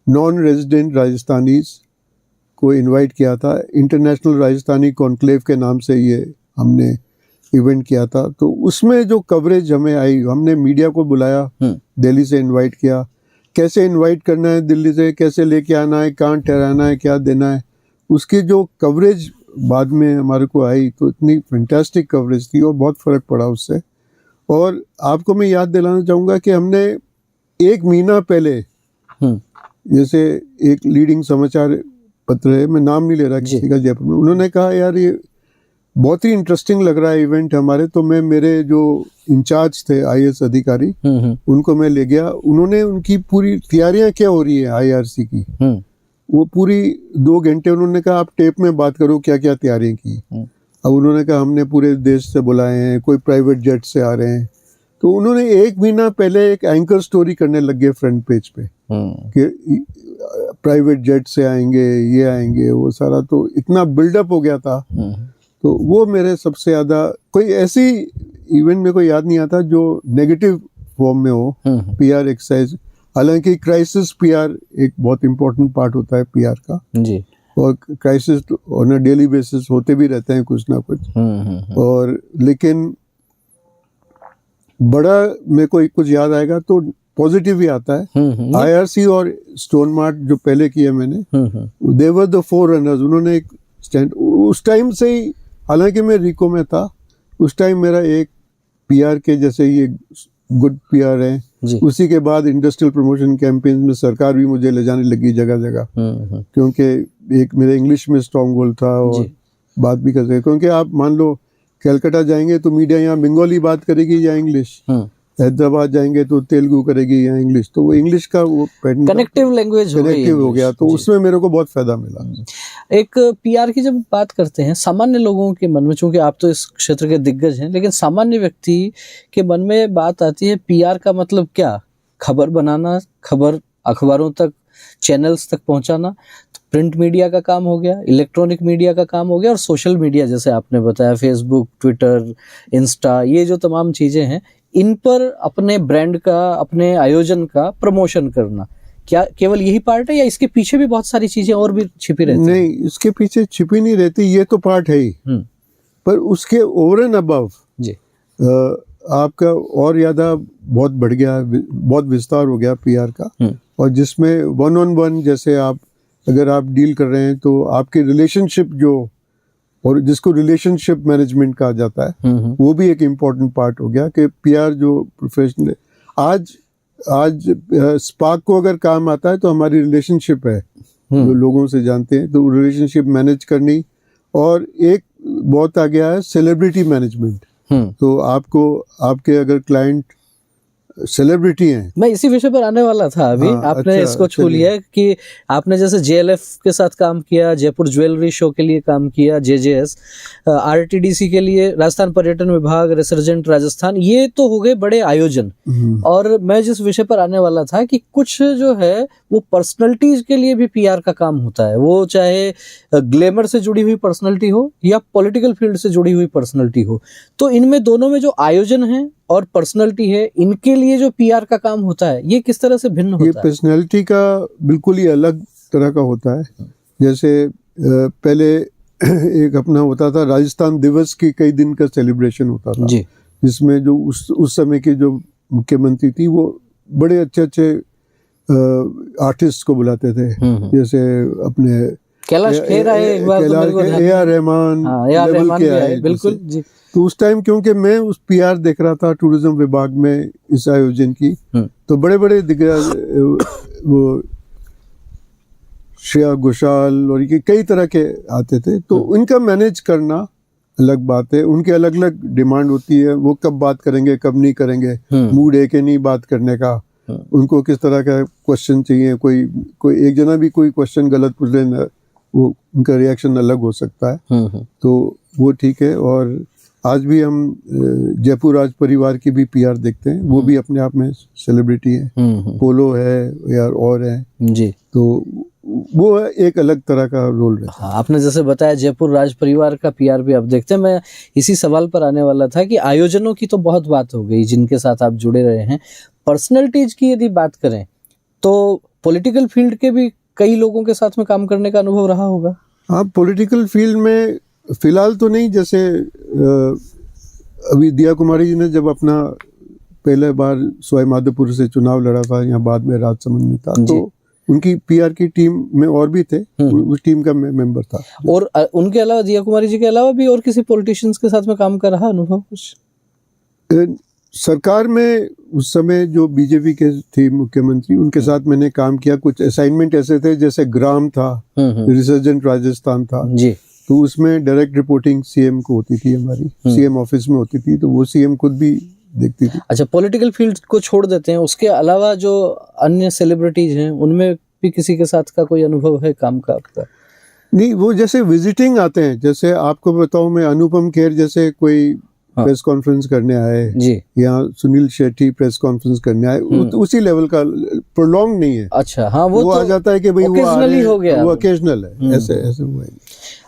नॉन रेजिडेंट राजस्थानीज को इनवाइट किया था। इंटरनेशनल राजस्थानी कॉन्क्लेव के नाम से ये हमने इवेंट किया था। तो उसमें जो कवरेज हमें आई, हमने मीडिया को बुलाया, दिल्ली से इनवाइट किया, कैसे इनवाइट करना है दिल्ली से, कैसे लेके आना है, कहाँ ठहराना है, क्या देना है, उसकी जो कवरेज बाद में हमारे को आई, तो इतनी फैंटास्टिक कवरेज थी और बहुत फ़र्क पड़ा उससे। और आपको मैं याद दिलाना चाहूँगा कि हमने 1 महीना पहले, जैसे एक लीडिंग समाचार पत्र है, मैं नाम नहीं ले रहा किसी का, जयपुर में, उन्होंने कहा यार ये बहुत ही इंटरेस्टिंग लग रहा है इवेंट हमारे, तो मैं मेरे जो इंचार्ज थे IAS अधिकारी, उनको मैं ले गया। उन्होंने उनकी पूरी तैयारियां क्या हो रही है IRC की, वो पूरी 2 घंटे उन्होंने कहा आप टेप में बात करो क्या क्या तैयारियां की। अब उन्होंने कहा हमने पूरे देश से बुलाए हैं, कोई प्राइवेट जेट से आ रहे हैं, तो उन्होंने 1 महीना पहले एक एंकर स्टोरी करने लग गए फ्रंट पेज पे कि प्राइवेट जेट से आएंगे, ये आएंगे, वो सारा, तो इतना बिल्डअप हो गया था। तो वो मेरे सबसे ज़्यादा, कोई ऐसी इवेंट में कोई याद नहीं आता जो नेगेटिव फॉर्म में हो PR एक्सरसाइज। हालांकि क्राइसिस PR एक बहुत इम्पोर्टेंट पार्ट होता है PR का जी, और crisis on a daily basis होते भी रहते हैं कुछ ना कुछ। और लेकिन बड़ा मेरे को कुछ याद आएगा तो पॉजिटिव ही आता है। IRC और स्टोन मार्ट जो पहले किए मैंने, दे वर द फोररनर्स। उन्होंने एक स्टैंड उस टाइम से ही, हालांकि मैं रिको में था उस टाइम, मेरा एक PR के जैसे ये गुड PR है, उसी के बाद इंडस्ट्रियल प्रमोशन कैंपेन में सरकार भी मुझे ले जाने लगी जगह जगह, क्योंकि एक मेरे इंग्लिश में स्ट्रॉन्ग होल्ड था और बात भी कर सके। क्योंकि आप मान लो कलकत्ता जाएंगे तो मीडिया यहाँ बंगाली बात करेगी या इंग्लिश, हैदराबाद जाएंगे तो तेलुगु करेगी या इंग्लिश, तो वो इंग्लिश का वो कनेक्टिव लैंग्वेज हो गया, तो उसमें मेरे को बहुत फायदा मिला। एक PR की जब बात करते हैं, सामान्य लोगों के मन में, चूंकि आप तो इस क्षेत्र के दिग्गज हैं, लेकिन सामान्य व्यक्ति के मन में बात आती है PR का मतलब क्या? खबर बनाना, खबर अखबारों तक, चैनल्स तक पहुंचाना, प्रिंट मीडिया का काम हो गया, इलेक्ट्रॉनिक मीडिया का काम हो गया, और सोशल मीडिया जैसे आपने बताया, फेसबुक, ट्विटर, इंस्टा, ये जो तमाम चीजें हैं, इन पर अपने ब्रांड का, अपने आयोजन का प्रमोशन करना, क्या केवल यही पार्ट है या इसके पीछे भी बहुत सारी चीजें और भी छिपी रहती हैं? नहीं, इसके पीछे छिपी नहीं रहती, ये तो पार्ट है ही, पर उसके ओवर एंड अबव जी आपका और ज्यादा बहुत बढ़ गया, बहुत विस्तार हो गया PR का, और जिसमें 1-on-1 जैसे आप अगर आप डील कर रहे हैं तो आपके रिलेशनशिप जो, और जिसको रिलेशनशिप मैनेजमेंट कहा जाता है, वो भी एक इम्पोर्टेंट पार्ट हो गया कि PR जो प्रोफेशनल आज स्पार्क को अगर काम आता है तो हमारी रिलेशनशिप है, जो लोगों से जानते हैं, तो रिलेशनशिप मैनेज करनी। और एक बहुत आ गया है सेलिब्रिटी मैनेजमेंट। तो आपको आपके अगर क्लाइंट सेलिब्रिटी हैं। मैं इसी विषय पर आने वाला था अभी। हाँ, आपने अच्छा, इसको छू चलिए। लिया कि आपने जैसे जेएलएफ के साथ काम किया, जयपुर ज्वेलरी शो के लिए काम किया, जेजेएस, आरटीडीसी के लिए, राजस्थान पर्यटन विभाग, रिसर्जेंट राजस्थान, ये तो हो गए बड़े आयोजन। और मैं जिस विषय पर आने वाला था कि कुछ जो है वो पर्सनैलिटीज के लिए भी पीआर का काम होता है, वो चाहे ग्लैमर से जुड़ी हुई पर्सनैलिटी हो या पॉलिटिकल फील्ड से जुड़ी हुई पर्सनैलिटी हो। तो इनमें दोनों में जो आयोजन है और पर्सनैलिटी है, इनके लिए जो पीआर का काम होता है, ये किस तरह से भिन्न ये होता है? पर्सनैलिटी का बिल्कुल ही अलग तरह का होता है। जैसे पहले एक अपना होता था राजस्थान दिवस की, कई दिन का सेलिब्रेशन होता था जी। जिसमें जो उस समय की जो मुख्यमंत्री थी वो बड़े अच्छे अच्छे आर्टिस्ट को बुलाते थे। जैसे अपने कैलाश खेर आए एक बार, तो मेरे को ध्यान ए.आर. रहमान हाँ, ए.आर. लेवल रहमान के भी आए, आए बिल्कुल जैसे। जी। तो उस टाइम क्योंकि मैं उस पीआर देख रहा था टूरिज्म विभाग में इस आयोजन की, तो बड़े बड़े दिग्गज वो श्रेया घोषाल और ये कई तरह के आते थे। तो उनका मैनेज करना अलग बात है। उनके अलग अलग डिमांड होती है, वो कब बात करेंगे कब नहीं करेंगे, मूड है कि नहीं बात करने का, उनको किस तरह का क्वेश्चन चाहिए। कोई एक जना भी कोई क्वेश्चन गलत पूछ लेना, वो उनका रिएक्शन अलग हो सकता है। तो वो ठीक है। और आज भी हम जयपुर राज परिवार की भी पीआर देखते हैं, वो भी अपने आप में सेलिब्रिटी है। पोलो है या और है जी। तो वो एक अलग तरह का रोल रहता है। हाँ, आपने जैसे बताया जयपुर राज परिवार का पीआर भी आप देखते हैं। मैं इसी सवाल पर आने वाला था कि आयोजनों की तो बहुत बात हो गई जिनके साथ आप जुड़े रहे हैं। पर्सनैलिटीज की यदि बात करें तो पॉलिटिकल फील्ड के भी कई लोगों के साथ में काम करने का अनुभव रहा होगा। हाँ, पॉलिटिकल फील्ड में फिलहाल तो नहीं। जैसे अभी दिया कुमारी जी ने जब अपना पहले बार सवाई माधोपुर से चुनाव लड़ा था, यहाँ बाद में राजसमंद में था, तो उनकी पीआर की टीम में और भी थे, उस टीम का मैं मेंबर था। और उनके अलावा, दिया कुमारी जी के अलावा भी और किसी पॉलिटिशियंस के साथ में काम कर रहा अनुभव कुछ? सरकार में उस समय जो बीजेपी के थे मुख्यमंत्री, उनके साथ मैंने काम किया। कुछ असाइनमेंट ऐसे थे, जैसे ग्राम था, रिसर्जेंट राजस्थान था जी। तो उसमें डायरेक्ट रिपोर्टिंग सीएम को होती थी, हमारी सीएम ऑफिस में होती थी, तो वो सीएम खुद भी देखती थी। अच्छा, पॉलिटिकल फील्ड को छोड़ देते हैं, उसके अलावा जो अन्य सेलिब्रिटीज हैं उनमें भी किसी के साथ का कोई अनुभव है काम का आपका? नहीं, वो जैसे विजिटिंग आते हैं। जैसे आपको बताऊं मैं, अनुपम खेर जैसे कोई प्रेस कॉन्फ्रेंस करने आए जी, या सुनील शेट्टी प्रेस कॉन्फ्रेंस करने आए, उसी लेवल का प्रोलॉन्ग नहीं है। अच्छा, हाँ, वो तो आ जाता है कि भाई वो हो गया, वो ओकेजनल है, ऐसे हुआ है।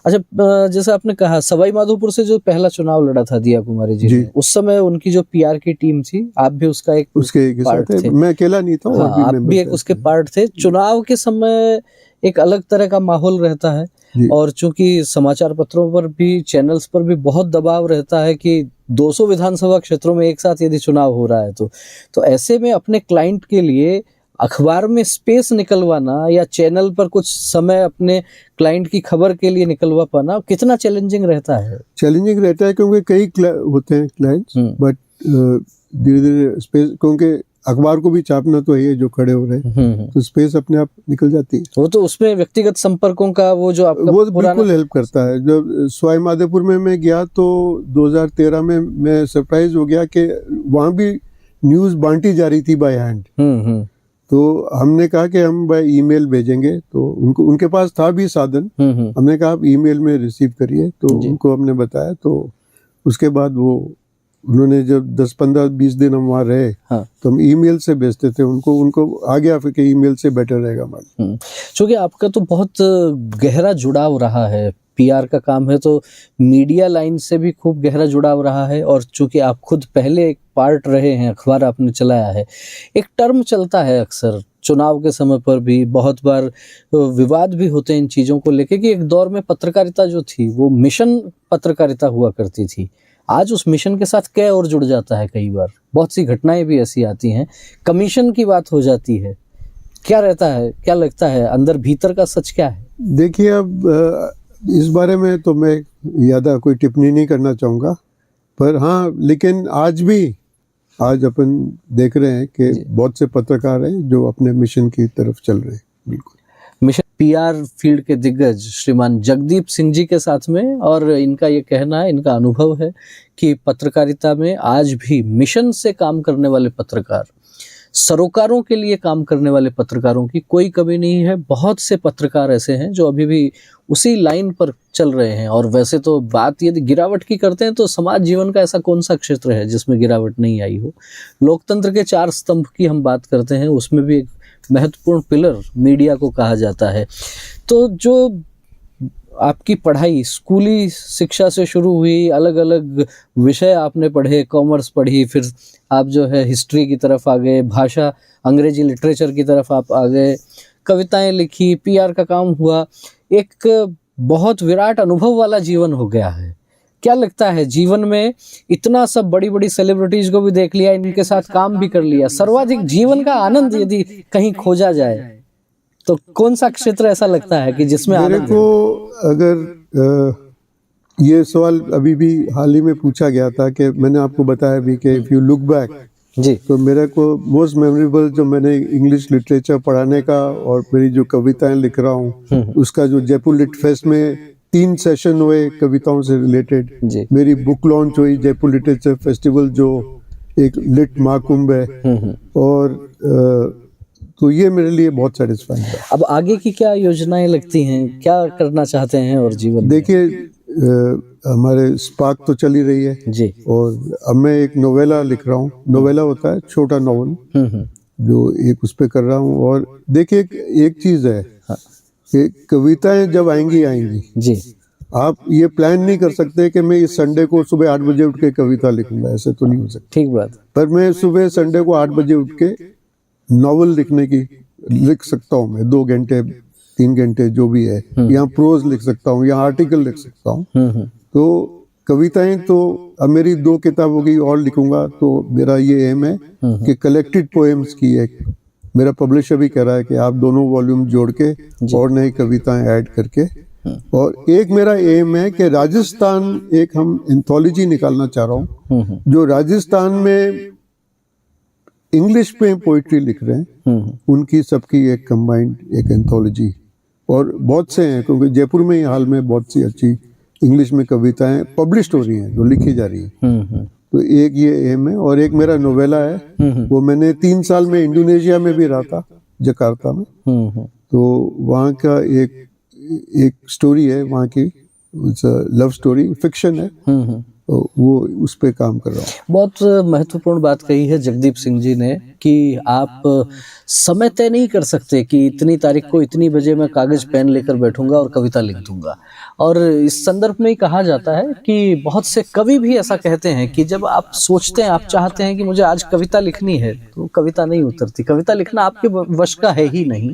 अच्छा, जैसे आपने कहा सवाई माधोपुर से जो पहला चुनाव लड़ा था दिया कुमारी जी ने, उस समय उनकी जो पीआर की टीम थी, आप भी उसका एक पार्ट थे। मैं अकेला नहीं था, हाँ, आप भी एक उसके पार्ट थे। चुनाव के समय एक अलग तरह का माहौल रहता है, और चूंकि समाचार पत्रों पर भी, चैनल्स पर भी बहुत दबाव रहता है कि 200 विधानसभा क्षेत्रों में एक साथ यदि चुनाव हो रहा है तो ऐसे में अपने क्लाइंट के लिए अखबार में स्पेस निकलवाना या चैनल पर कुछ समय अपने क्लाइंट की खबर के लिए निकलवा पाना कितना चैलेंजिंग रहता है? चैलेंजिंग रहता है क्योंकि कई होते हैं क्लाइंट्स, बट धीरे धीरे स्पेस, क्योंकि अखबार को भी छापना तो है जो खड़े हो रहे हैं, तो स्पेस अपने आप निकल जाती है। वो तो उसमें व्यक्तिगत संपर्कों का वो जो आपका वो बिल्कुल हेल्प करता है। जब सवाई माधोपुर में मैं गया तो 2013 में मैं सरप्राइज हो गया कि वहाँ भी न्यूज बांटी जा रही थी बाय हैंड। तो हमने कहा कि हम बाय ईमेल भेजेंगे, तो उनके पास था भी साधन। हमने कहा आप ईमेल में रिसीव करिए, तो उनको हमने बताया। तो उसके बाद वो उन्होंने जब 10-15-20 दिन हम वहाँ रहे, तो हम ईमेल से भेजते थे उनको आ गया फिर कि ईमेल से बेटर रहेगा हमारा। क्योंकि आपका तो बहुत गहरा जुड़ाव रहा है, पीआर का काम है तो मीडिया लाइन से भी खूब गहरा जुड़ाव रहा है, और चूंकि आप खुद पहले एक पार्ट रहे हैं, अखबार आपने चलाया है। एक टर्म चलता है अक्सर चुनाव के समय पर भी, बहुत बार विवाद भी होते हैं इन चीज़ों को लेके कि एक दौर में पत्रकारिता जो थी वो मिशन पत्रकारिता हुआ करती थी। आज उस मिशन के साथ क्या और जुड़ जाता है, कई बार बहुत सी घटनाएं भी ऐसी आती हैं, कमीशन की बात हो जाती है। क्या रहता है, क्या लगता है अंदर भीतर का सच क्या है? देखिए, अब इस बारे में तो मैं ज़्यादा कोई टिप्पणी नहीं करना चाहूँगा, पर हाँ, लेकिन आज अपन देख रहे हैं कि बहुत से पत्रकार हैं जो अपने मिशन की तरफ चल रहे हैं। बिल्कुल मिशन पीआर फील्ड के दिग्गज श्रीमान जगदीप सिंह जी के साथ में, और इनका ये कहना है, इनका अनुभव है कि पत्रकारिता में आज भी मिशन से काम करने वाले पत्रकार सरोकारों के लिए काम करने वाले पत्रकारों की कोई कमी नहीं है। बहुत से पत्रकार ऐसे हैं जो अभी भी उसी लाइन पर चल रहे हैं। और वैसे तो बात यदि गिरावट की करते हैं तो समाज जीवन का ऐसा कौन सा क्षेत्र है जिसमें गिरावट नहीं आई हो। लोकतंत्र के 4 स्तंभ की हम बात करते हैं, उसमें भी एक महत्वपूर्ण पिलर मीडिया को कहा जाता है। तो जो आपकी पढ़ाई स्कूली शिक्षा से शुरू हुई, अलग अलग विषय आपने पढ़े, कॉमर्स पढ़ी, फिर आप जो है हिस्ट्री की तरफ आ गए, भाषा अंग्रेजी लिटरेचर की तरफ आप आ गए, कविताएं लिखी, पीआर का काम हुआ, एक बहुत विराट अनुभव वाला जीवन हो गया है। क्या लगता है जीवन में इतना सब बड़ी बड़ी सेलिब्रिटीज को भी देख लिया, इनके साथ काम भी कर लिया, सर्वाधिक जीवन का आनंद यदि कहीं खोजा जाए तो कौन सा क्षेत्र ऐसा लगता है कि जिसमें मेरे आनंद को अगर ये सवाल अभी भी हाल ही में पूछा गया था कि मैंने आपको बताया भी कि इफ यू लुक बैक, जी तो मेरे को मोस्ट मेमोरेबल जो मैंने इंग्लिश लिटरेचर पढ़ाने का और मेरी जो कविताएं लिख रहा हूँ उसका जो जयपुर लिट फेस्ट में 3 सेशन हुए कविताओं से रिलेटेड, जी मेरी बुक लॉन्च हुई जयपुर लिटरेचर फेस्टिवल जो एक लिट महाकुंभ है, और तो ये मेरे लिए बहुत सेटिस्फाइंग है। अब आगे की क्या योजनाएं लगती हैं, क्या करना चाहते हैं और जीवन में? देखिए हमारे स्पार्क तो चल ही रही है जी और अब मैं एक नोवेला लिख रहा हूँ। नोवेला होता है छोटा नॉवल, जो एक उस पे कर रहा हूँ। और देखिए एक चीज है कि कविताएं जब आएंगी जी आप ये प्लान नहीं कर सकते कि मैं इस संडे को सुबह 8 बजे उठ के कविता लिखूंगा, ऐसे तो नहीं हो सकता। ठीक बात। पर मैं सुबह संडे को 8 बजे उठ के नॉवल लिख सकता हूँ। मैं 2 घंटे 3 घंटे जो भी है, यहाँ प्रोज लिख सकता हूँ, यहाँ आर्टिकल लिख सकता हूँ। तो कविताएं तो अब मेरी 2 किताब होगी और लिखूंगा। तो मेरा ये एम है कि कलेक्टेड पोएम्स की एक, मेरा पब्लिशर भी कह रहा है कि आप दोनों वॉल्यूम जोड़ के और नई कविताएं ऐड करके, और एक मेरा एम है कि राजस्थान एक हम एंथोलॉजी निकालना चाह रहा हूँ जो राजस्थान में इंग्लिश में पोइट्री लिख रहे हैं, उनकी सबकी एक कंबाइंड एक एंथोलॉजी। और बहुत से हैं क्योंकि जयपुर में ही हाल में बहुत सी अच्छी इंग्लिश में कविताएं पब्लिश हो रही हैं जो लिखी जा रही है। तो एक ये एम है। और एक मेरा नोवेला है, वो मैंने 3 साल में इंडोनेशिया में भी रहा था, जकार्ता में। तो वहाँ का एक स्टोरी है, वहाँ की लव स्टोरी फिक्शन है, तो वो उस पे काम कर रहा हूँ। बहुत महत्वपूर्ण बात कही है जगदीप सिंह जी ने कि आप समय तय नहीं कर सकते कि इतनी तारीख को इतनी बजे मैं कागज पेन लेकर बैठूंगा और कविता लिख दूंगा। और इस संदर्भ में ही कहा जाता है कि बहुत से कवि भी ऐसा कहते हैं कि जब आप सोचते हैं, आप चाहते हैं कि मुझे आज कविता लिखनी है, तो कविता नहीं उतरती। कविता लिखना आपके वश का है ही नहीं।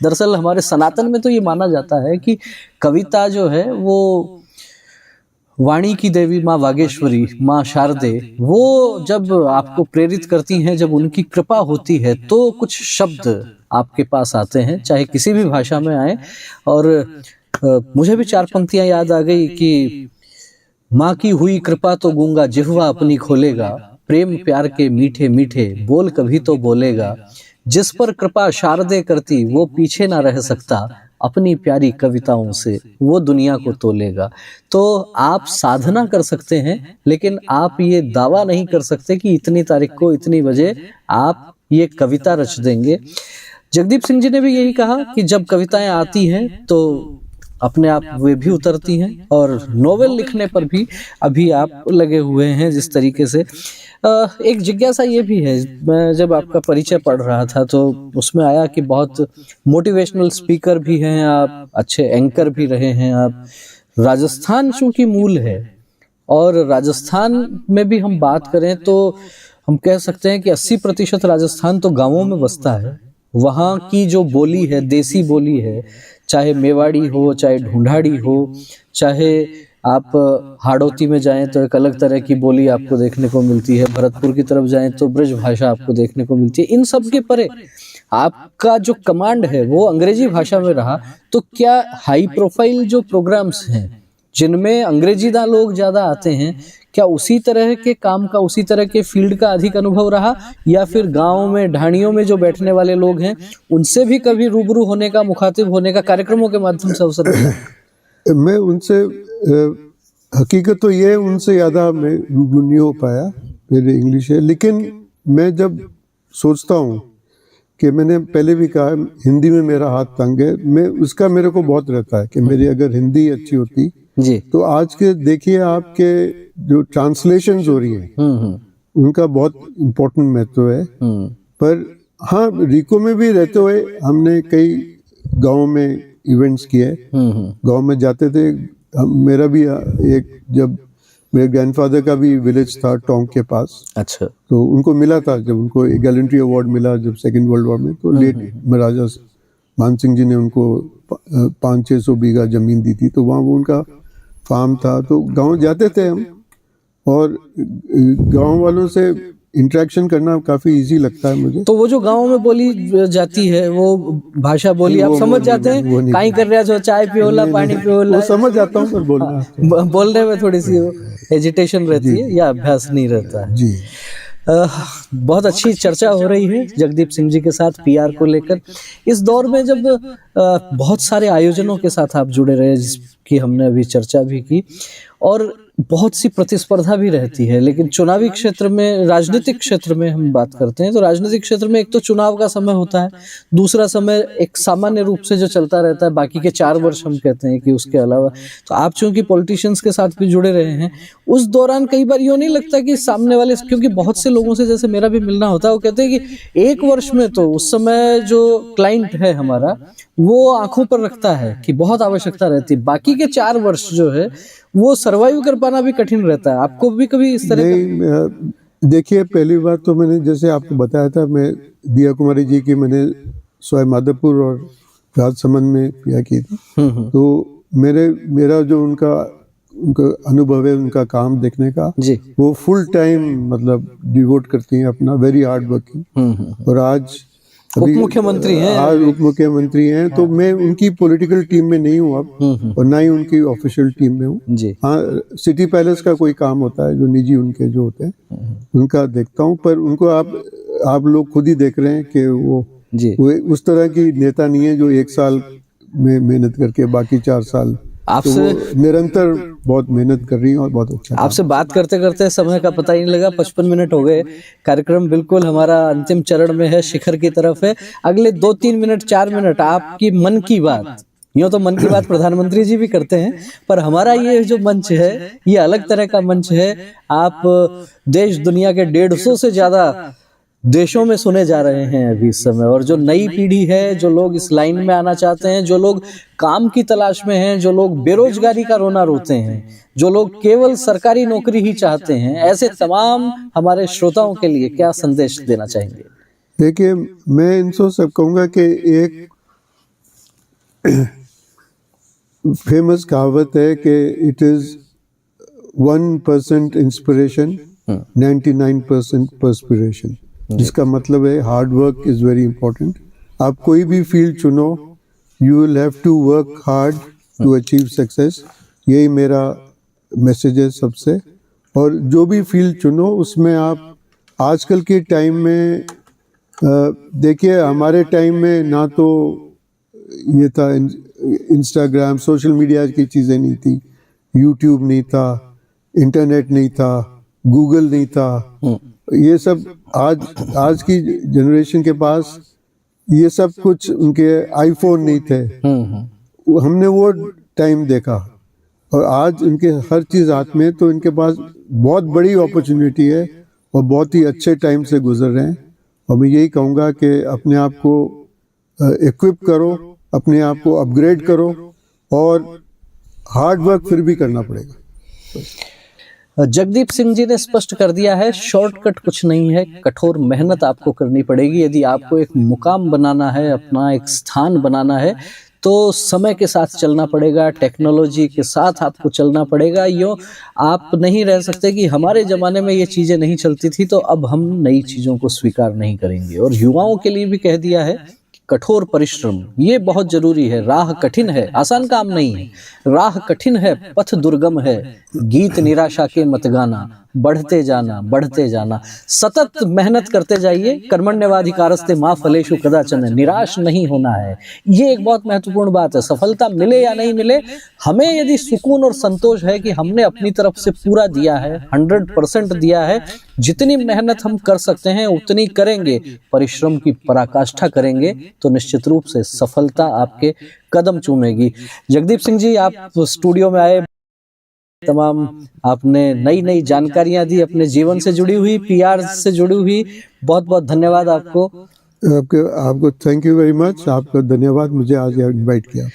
दरअसल हमारे सनातन में तो ये माना जाता है कि कविता जो है वो वाणी की देवी माँ वागेश्वरी, माँ शारदे, वो जब आपको प्रेरित करती हैं, जब उनकी कृपा होती है तो कुछ शब्द आपके पास आते हैं, चाहे किसी भी भाषा में आए। और मुझे भी 4 पंक्तियां याद आ गई कि माँ की हुई कृपा तो गूंगा जिह्वा अपनी खोलेगा, प्रेम प्यार के मीठे मीठे बोल कभी तो बोलेगा, जिस पर कृपा शारदे करती वो पीछे ना रह सकता, अपनी प्यारी कविताओं से वो दुनिया को तोलेगा। तो आप साधना कर सकते हैं, लेकिन आप ये दावा नहीं कर सकते कि इतनी तारीख को इतनी बजे आप ये कविता रच देंगे। जगदीप सिंह जी ने भी यही कहा कि जब कविताएं आती हैं तो अपने आप वे भी उतरती हैं, और नोवेल लिखने पर भी अभी आप लगे हुए हैं जिस तरीके से। एक जिज्ञासा ये भी है, मैं जब आपका परिचय पढ़ रहा था तो उसमें आया कि बहुत मोटिवेशनल स्पीकर भी हैं आप, अच्छे एंकर भी रहे हैं आप। राजस्थान चूंकि मूल है, और राजस्थान में भी हम बात करें तो हम कह सकते हैं कि 80% राजस्थान तो गांवों में बसता है। वहाँ की जो बोली है, देसी बोली है, चाहे मेवाड़ी हो, चाहे ढूंढाड़ी हो, चाहे आप हाड़ौती में जाएं तो एक अलग तरह की बोली आपको देखने को मिलती है, भरतपुर की तरफ जाएं तो ब्रज भाषा आपको देखने को मिलती है। इन सब के परे आपका जो कमांड है वो अंग्रेजी भाषा में रहा, तो क्या हाई प्रोफाइल जो प्रोग्राम्स हैं जिनमें अंग्रेजीदा लोग ज्यादा आते हैं, क्या उसी तरह के काम का, उसी तरह के फील्ड का अधिक अनुभव रहा, या फिर गांव में ढाणियों में जो बैठने वाले लोग हैं उनसे भी कभी रूबरू होने का, मुखातिब होने का कार्यक्रमों के माध्यम से अवसर मिला? मैं उनसे हकीकत तो ये उनसे ज़्यादा मैं रूबरू नहीं हो पाया, मेरे इंग्लिश है। लेकिन मैं जब सोचता हूँ कि मैंने पहले भी कहा, हिंदी में मेरा हाथ तंग है, मैं उसका मेरे को बहुत रहता है कि मेरी अगर हिंदी अच्छी होती जी। तो आज के देखिए आपके जो ट्रांसलेशंस हो रही हैं उनका बहुत इम्पोर्टेंट महत्व है। पर हाँ, रिको में भी रहते हुए हमने कई गाँव में इवेंट्स किए। गाँव में जाते थे, मेरा भी एक, जब मेरे ग्रैंडफादर का भी विलेज था टोंक के पास, अच्छा। तो उनको मिला था, जब उनको गैलेंट्री अवार्ड मिला जब सेकेंड वर्ल्ड वॉर में, तो लेट महाराजा मान सिंह जी ने उनको 500-600 बीघा जमीन दी थी, तो वहाँ वो उनका फार्म था। तो गांव जाते थे हम, और गांव वालों से इंटरेक्शन करना काफी इजी लगता है मुझे। तो वो जो गाँव में बोली जाती है वो भाषा बोली आप समझ जाते हैं? काई कर रहा जो चाय पियोला पानी पियोला, वो समझ जाता हूँ, पर बोलना बोलने में थोड़ी सी हेजिटेशन रहती है या अभ्यास नहीं रहता है। जी। बहुत अच्छी चर्चा हो रही है जगदीप सिंह जी के साथ पीआर को लेकर। इस दौर में जब बहुत सारे आयोजनों के साथ आप जुड़े रहे, जिसकी हमने अभी चर्चा भी की, और बहुत सी प्रतिस्पर्धा भी रहती है, लेकिन चुनावी क्षेत्र में, राजनीतिक क्षेत्र में हम बात करते हैं तो राजनीतिक क्षेत्र में एक तो चुनाव का समय होता है, दूसरा समय एक सामान्य रूप से जो चलता रहता है, बाकी के 4 वर्ष हम कहते हैं कि उसके अलावा। तो आप चूंकि पॉलिटिशियंस के साथ भी जुड़े रहे हैं, उस दौरान कई बार यूँ नहीं लगता कि सामने वाले, क्योंकि बहुत से लोगों से जैसे मेरा भी मिलना होता है, वो कहते हैं कि 1 वर्ष में तो उस समय जो क्लाइंट है हमारा वो आंखों पर रखता है कि बहुत आवश्यकता रहती है, बाकी के 4 वर्ष जो है वो सरवाइव कर पाना भी कठिन रहता है। आपको भी कभी इस तरह नहीं, देखिए पहली बात तो मैंने जैसे आपको बताया था, मैं दिया कुमारी जी की मैंने सवाई माधोपुर और राजसमंद में किया की थी। तो मेरा जो उनका अनुभव है, उनका काम देखने का जी, वो फुल टाइम मतलब डिवोट करती हैं अपना, वेरी हार्ड वर्किंग। और आज उप मुख्यमंत्री हैं, आज उप मुख्यमंत्री हैं। तो मैं उनकी पॉलिटिकल टीम में नहीं हूँ अब, और ना ही उनकी ऑफिशियल टीम में हूँ। जी। हाँ, सिटी पैलेस का कोई काम होता है जो निजी उनके जो होते हैं उनका देखता हूँ, पर उनको आप लोग खुद ही देख रहे हैं कि वो उस तरह की नेता नहीं है जो 1 साल में मेहनत करके बाकी 4 साल। आपसे तो निरंतर बहुत मेहनत कर रही हैं और बहुत अच्छा। आपसे बात करते करते समय का पता ही नहीं लगा, 55 मिनट हो गए। कार्यक्रम बिल्कुल हमारा अंतिम चरण में है, शिखर की तरफ है। अगले 2-3 मिनट 4 मिनट आपकी मन की बात, यूँ तो मन की बात प्रधानमंत्री जी भी करते हैं, पर हमारा ये जो मंच है ये अलग तरह का मंच है। आप देश दुनिया के 150 से ज्यादा देशों में सुने जा रहे हैं अभी इस समय, और जो नई पीढ़ी है, जो लोग इस लाइन में आना चाहते हैं, जो लोग काम की तलाश में हैं, जो लोग बेरोजगारी का रोना रोते हैं, जो लोग केवल सरकारी नौकरी ही चाहते हैं, ऐसे तमाम हमारे श्रोताओं के लिए क्या संदेश देना चाहेंगे? देखिए, मैं इनसे सब कहूँगा कि एक फेमस कहावत है कि इट इज 1% इंस्पिरेशन 99% परस्पिरेशन, जिसका मतलब है hard work is very important. आप कोई भी फील्ड चुनो, you will have to work hard to achieve success. यही मेरा मैसेज है सबसे। और जो भी फील्ड चुनो उसमें आप आजकल के टाइम में देखिए, हमारे टाइम में ना तो ये था इंस्टाग्राम, सोशल मीडिया की चीज़ें नहीं थी, यूट्यूब नहीं था, इंटरनेट नहीं था, गूगल नहीं था, ये सब आज की जनरेशन के पास ये सब कुछ, उनके आईफोन नहीं थे, हमने वो टाइम देखा, और आज इनके हर चीज़ हाथ में, तो इनके पास बहुत बड़ी अपॉर्चुनिटी है और बहुत ही अच्छे टाइम से गुजर रहे हैं। और मैं यही कहूँगा कि अपने आप को इक्विप करो, अपने आप को अपग्रेड करो, और हार्ड वर्क फिर भी करना पड़ेगा। जगदीप सिंह जी ने स्पष्ट कर दिया है, शॉर्टकट कुछ नहीं है, कठोर मेहनत आपको करनी पड़ेगी। यदि आपको एक मुकाम बनाना है, अपना एक स्थान बनाना है, तो समय के साथ चलना पड़ेगा, टेक्नोलॉजी के साथ आपको चलना पड़ेगा। यूँ आप नहीं रह सकते कि हमारे ज़माने में ये चीज़ें नहीं चलती थी तो अब हम नई चीज़ों को स्वीकार नहीं करेंगे। और युवाओं के लिए भी कह दिया है, कठोर परिश्रम ये बहुत जरूरी है। राह कठिन है, आसान काम नहीं है, राह कठिन है, पथ दुर्गम है, गीत निराशा के मत गाना, बढ़ते जाना, बढ़ते जाना, सतत मेहनत करते जाइए। कर्मण्येवाधिकारस्ते मा फलेषु कदाचन, निराश नहीं होना है। ये एक बहुत महत्वपूर्ण बात है। सफलता मिले या नहीं मिले, हमें यदि सुकून और संतोष है कि हमने अपनी तरफ से पूरा दिया है, 100% दिया है, जितनी मेहनत हम कर सकते हैं उतनी करेंगे, परिश्रम की पराकाष्ठा करेंगे, तो निश्चित रूप से सफलता आपके कदम चूमेगी। जगदीप सिंह जी, आप स्टूडियो में आए, तमाम आपने नई नई जानकारियां दी, अपने जीवन से जुड़ी हुई, पीआर से जुड़ी हुई। बहुत बहुत धन्यवाद आपको। आपको थैंक यू वेरी मच। आपका धन्यवाद, मुझे आज इनवाइट किया।